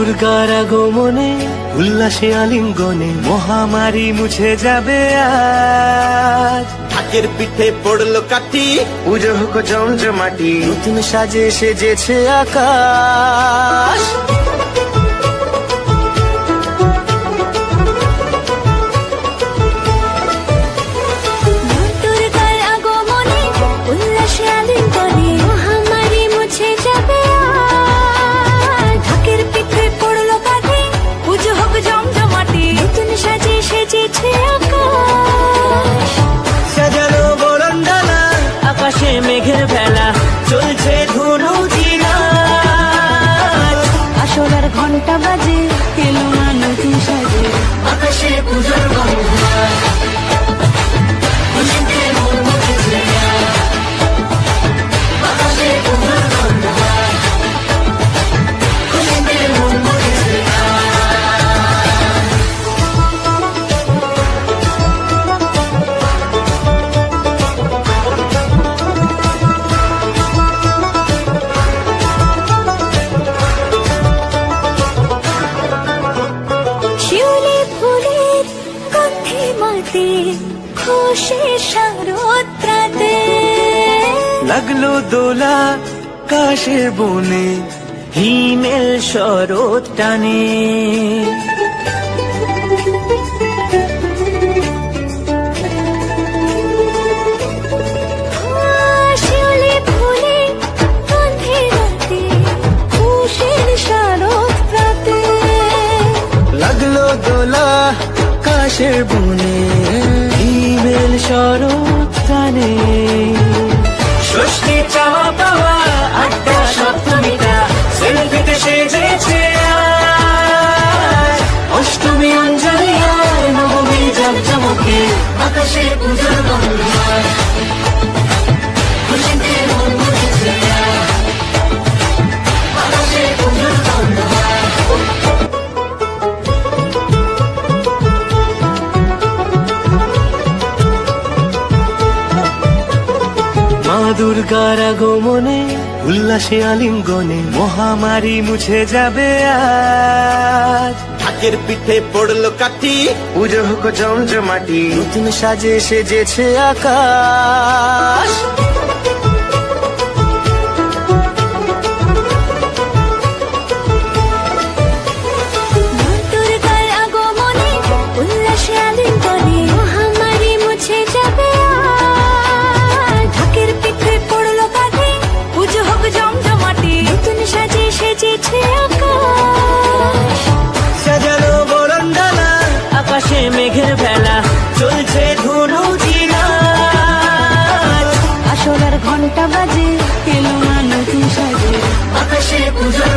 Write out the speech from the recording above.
দুর্গার আগমনে উল্লাসে আলিঙ্গনে মহামারী মুছে যাবে আজ। ঢাকের পিঠে পড়লো কাঠি, পুজো হোক জমজমাটি, নতুন সাজে সেজেছে আকাশ। আকাশে মেঘের ভেলা চলছে ধনু জিনা, আসরের ঘন্টা বাজে এলো না নতুন সাজে, আকাশে পুজোর গন্ধ খুশিতে মন মুখেছে আকাশে পুজোর গন্ধ খুশিতে মন মুখেছে। খুশি শারদরাতে লাগলো দোলা কাশের বনে, হিমেল শরৎ টানে। শিউলি ফুলে গন্ধে রাতে খুশির শারদরাতে লাগলো দোলা কাশের বনে, হিমেল শরৎ টানে। ষষ্ঠী চাওয়া পাওয়া আড্ডা সপ্তমীটা সেলফিতে সেজেছে আজ। অষ্টমী অঞ্জলি আর নবমী জাঁকজমকে আকাশে পুজোর গন্ধ খুশিতে মন মুখেছে আকাশে পুজোর গন্ধ। মা দুর্গার আগমনে উল্লাসে আলিঙ্গনে মহামারী মুছে যাবে আজ। ঢাকের পিঠে পড়লো কাঠি, পুজো হোক জমজমাটি, নতুন সাজে সেজেছে আকাশ। দুর্গার আগমনে উল্লাসে আলিঙ্গনে মহামারী মুছে যাবে আজ। ঢাকের পিঠে পড়লো কাঠি, পুজো হোক জমজমাটি, নতুন সাজে সেজেছে আকাশ। সাজানো বরণডালা আকাশে মেঘের ভেলা চলছে ধনু জিনা, আসরের ঘন্টা বাজে এলো না নতুন সাজে, আকাশে পুজোর